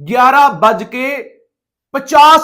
11:50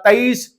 23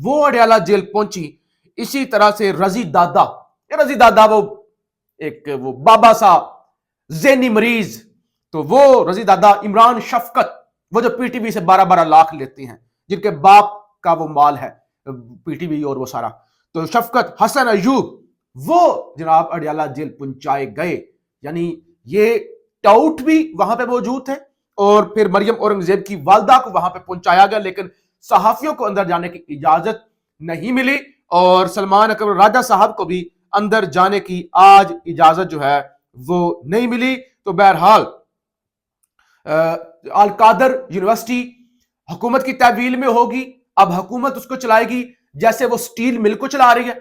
وہ اڈیالہ جیل پہنچی. اسی طرح سے رضی دادا وہ بابا سا ذہنی مریض, تو وہ رضی دادا. عمران شفقت وہ جو پی ٹی وی سے 12 لاکھ لیتے ہیں, جن کے باپ کا وہ مال ہے پی ٹی وی اور وہ سارا, تو شفقت, حسن ایوب, وہ جناب اڈیالہ جیل پہنچائے گئے. یعنی یہ ٹاؤٹ بھی وہاں پہ موجود تھے, اور پھر مریم اورنگزیب کی والدہ کو وہاں پہ پہنچایا گیا, لیکن صحافیوں کو اندر جانے کی اجازت نہیں ملی, اور سلمان اکبر راجہ صاحب کو بھی اندر جانے کی آج اجازت جو ہے وہ نہیں ملی. تو بہرحال القادر یونیورسٹی حکومت کی تحویل میں ہوگی. اب حکومت اس کو چلائے گی جیسے وہ سٹیل مل کو چلا رہی ہے,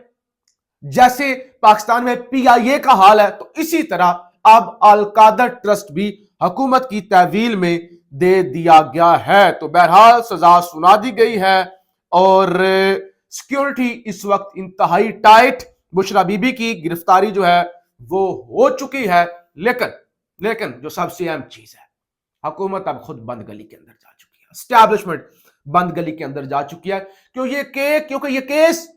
جیسے پاکستان میں پی آئی اے کا حال ہے, تو اسی طرح اب القادر ٹرسٹ بھی حکومت کی تحویل میں دے دیا گیا ہے. تو بہرحال سزا سنا دی گئی ہے, اور سیکیورٹی اس وقت انتہائی ٹائٹ. بشرا بی بی کی گرفتاری جو ہے وہ ہو چکی ہے, لیکن جو سب سے اہم چیز ہے, حکومت اب خود بند گلی کے اندر جا چکی ہے, اسٹیبلشمنٹ بند گلی کے اندر جا چکی ہے, کیونکہ یہ کیس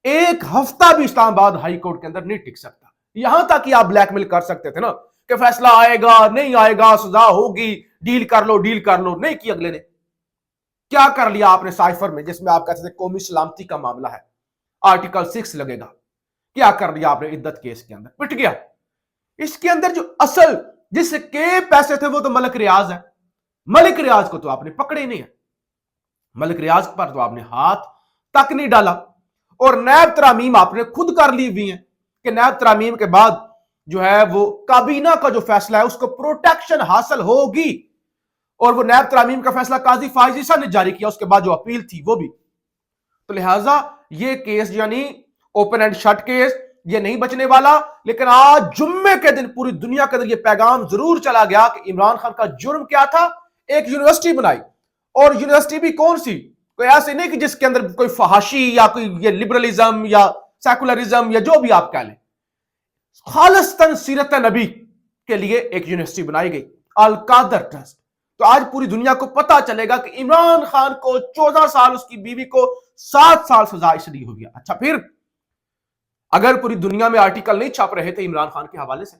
ایک ہفتہ بھی اسلام آباد ہائی کورٹ کے اندر نہیں ٹک سکتا. یہاں تک کہ آپ بلیک میل کر سکتے تھے نا کہ فیصلہ آئے گا نہیں آئے گا, سزا ہوگی, ڈیل کر لو. نہیں کی. اگلے نے کیا کر لیا آپ نے سائفر میں, جس میں آپ کہتے تھے قومی سلامتی کا معاملہ ہے, آرٹیکل 6 لگے گا. کیا کر لیا آپ نے عدت کیس کے اندر, پٹ گیا. اس کے اندر جو اصل جس کے پیسے تھے وہ تو ملک ریاض ہے. ملک ریاض کو تو آپ نے پکڑے ہی نہیں ہے, ملک ریاض پر تو آپ نے ہاتھ تک نہیں ڈالا. اور نیب ترامیم آپ نے خود کر لی ہوئی ہیں کہ نیب ترامیم کے بعد جو ہے وہ کابینہ کا جو فیصلہ ہے اس کو پروٹیکشن حاصل ہوگی, اور وہ نیب ترامیم کا فیصلہ قاضی فائز عیسیٰ نے جاری کیا, اس کے بعد جو اپیل تھی وہ بھی. تو لہٰذا یہ کیس یعنی اوپن اینڈ شٹ کیس یہ نہیں بچنے والا. لیکن آج جمعے کے دن پوری دنیا کے اندر یہ پیغام ضرور چلا گیا کہ عمران خان کا جرم کیا تھا, ایک یونیورسٹی بنائی, اور یونیورسٹی بھی کون سی, کوئی ایسے نہیں کہ جس کے اندر کوئی فحاشی یا کوئی یہ لبرلزم یا سیکولرزم یا جو بھی آپ کہہ لیں, خالصتاً سیرت نبی کے لیے ایک یونیورسٹی بنائی گئی, القادر ٹرسٹ. تو آج پوری دنیا کو پتا چلے گا کہ عمران خان کو 14 سال, اس کی بیوی کو 7 سال سزا اس لیے ہوئی. اچھا, پھر اگر پوری دنیا میں آرٹیکل نہیں چھپ رہے تھے عمران خان کے حوالے سے,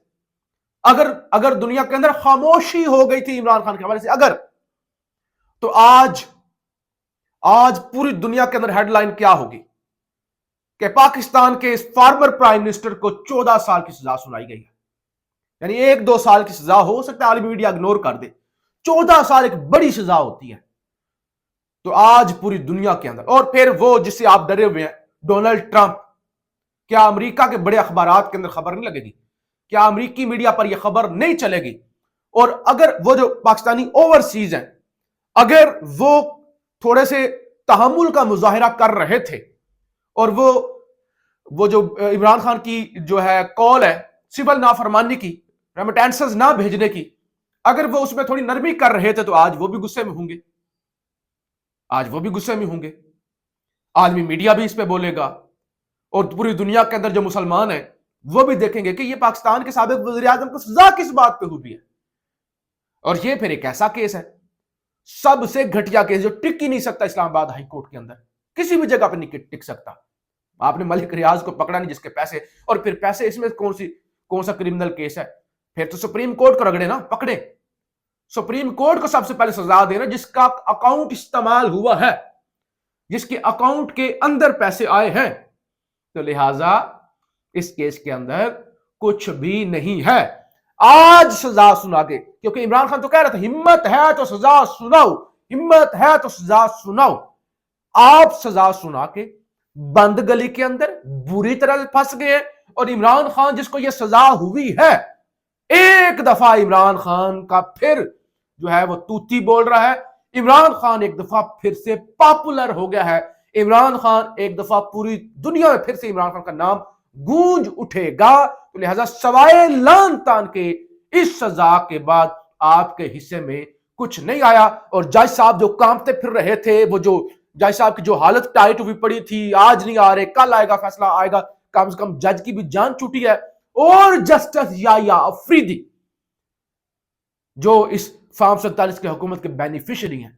اگر دنیا کے اندر خاموشی ہو گئی تھی عمران خان کے حوالے سے, تو آج پوری دنیا کے اندر ہیڈ لائن کیا ہوگی کہ پاکستان کے اس فارمر پرائم منسٹر کو 14 سال کی سزا سنائی گئی ہے. یعنی 1-2 سال کی سزا ہو سکتا ہے عالمی میڈیا اگنور کر دے, 14 سال ایک بڑی سزا ہوتی ہے. تو آج پوری دنیا کے اندر, اور پھر وہ جس سے آپ ڈرے ہوئے ہیں ڈونلڈ ٹرمپ, کیا امریکہ کے بڑے اخبارات کے اندر خبر نہیں لگے گی, کیا امریکی میڈیا پر یہ خبر نہیں چلے گی؟ اور اگر وہ جو پاکستانی اوورسیز ہیں اگر وہ تھوڑے سے تحمل کا مظاہرہ کر رہے تھے, اور وہ جو عمران خان کی جو ہے کال ہے سول نافرمانی کی, ریمیٹنسز نہ بھیجنے کی, اگر وہ اس میں تھوڑی نرمی کر رہے تھے تو آج وہ بھی غصے میں ہوں گے, عالمی میڈیا بھی اس پہ بولے گا, اور پوری دنیا کے اندر جو مسلمان ہیں وہ بھی دیکھیں گے کہ یہ پاکستان کے سابق وزیر اعظم کو سزا کس بات پہ ہوئی ہے. اور یہ پھر ایک ایسا کیس ہے, سب سے گھٹیا کیس جو ٹک ہی نہیں سکتا اسلام آباد ہائی کورٹ کے اندر, کسی بھی جگہ پہ نہیں ٹک سکتا. آپ نے ملک ریاض کو پکڑا نہیں جس کے پیسے, اور پھر پیسے اس میں کون سا کرمنل کیس ہے, پھر تو سپریم کورٹ کو رگڑے نا, پکڑے سپریم کورٹ کو سب سے پہلے سزا دینا جس کا اکاؤنٹ استعمال ہوا ہے, جس کے اکاؤنٹ کے اندر پیسے آئے ہیں. تو لہٰذا اس کیس کے اندر کچھ بھی نہیں ہے. آج سزا سنا کے, کیونکہ عمران خان تو کہہ رہا تھا ہمت ہے تو سزا سناؤ, آپ سزا سنا کے بند گلی کے اندر بری طرح پھنس گئے. اور عمران خان جس کو یہ سزا ہوئی ہے, ایک دفعہ عمران خان کا پھر جو ہے وہ توتی بول رہا ہے, عمران خان ایک دفعہ پھر سے پاپولر ہو گیا ہے, عمران خان ایک دفعہ پوری دنیا میں پھر سے عمران خان کا نام گونج اٹھے گا. تو لہذا سوائے لان تان کے اس سزا کے بعد آپ کے حصے میں کچھ نہیں آیا. اور جج صاحب جو کانپتے پھر رہے تھے, وہ جو جج صاحب کی جو حالت ٹائٹ ہوئی پڑی تھی, آج نہیں آ رہے کل آئے گا فیصلہ آئے گا, کم سے کم جج کی بھی جان چھوٹی ہے. اور جسٹس یا افریدی جو اس فارم 47 کی حکومت کے بینیفیشری ہیں,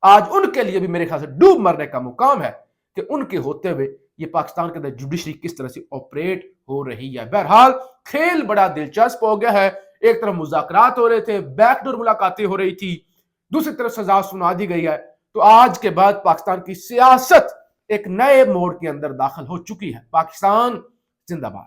آج ان کے لیے بھی میرے خیال سے ڈوب مرنے کا مقام ہے کہ ان کے ہوتے ہوئے یہ پاکستان کے اندر جوڈیشری کس طرح سے آپریٹ ہو رہی ہے۔ بہرحال کھیل بڑا دلچسپ ہو گیا ہے، ایک طرف مذاکرات ہو رہے تھے، بیک ڈور ملاقاتیں ہو رہی تھی، دوسری طرف سزا سنا دی گئی ہے، تو آج کے بعد پاکستان کی سیاست ایک نئے موڑ کے اندر داخل ہو چکی ہے۔ پاکستان زندہ باد۔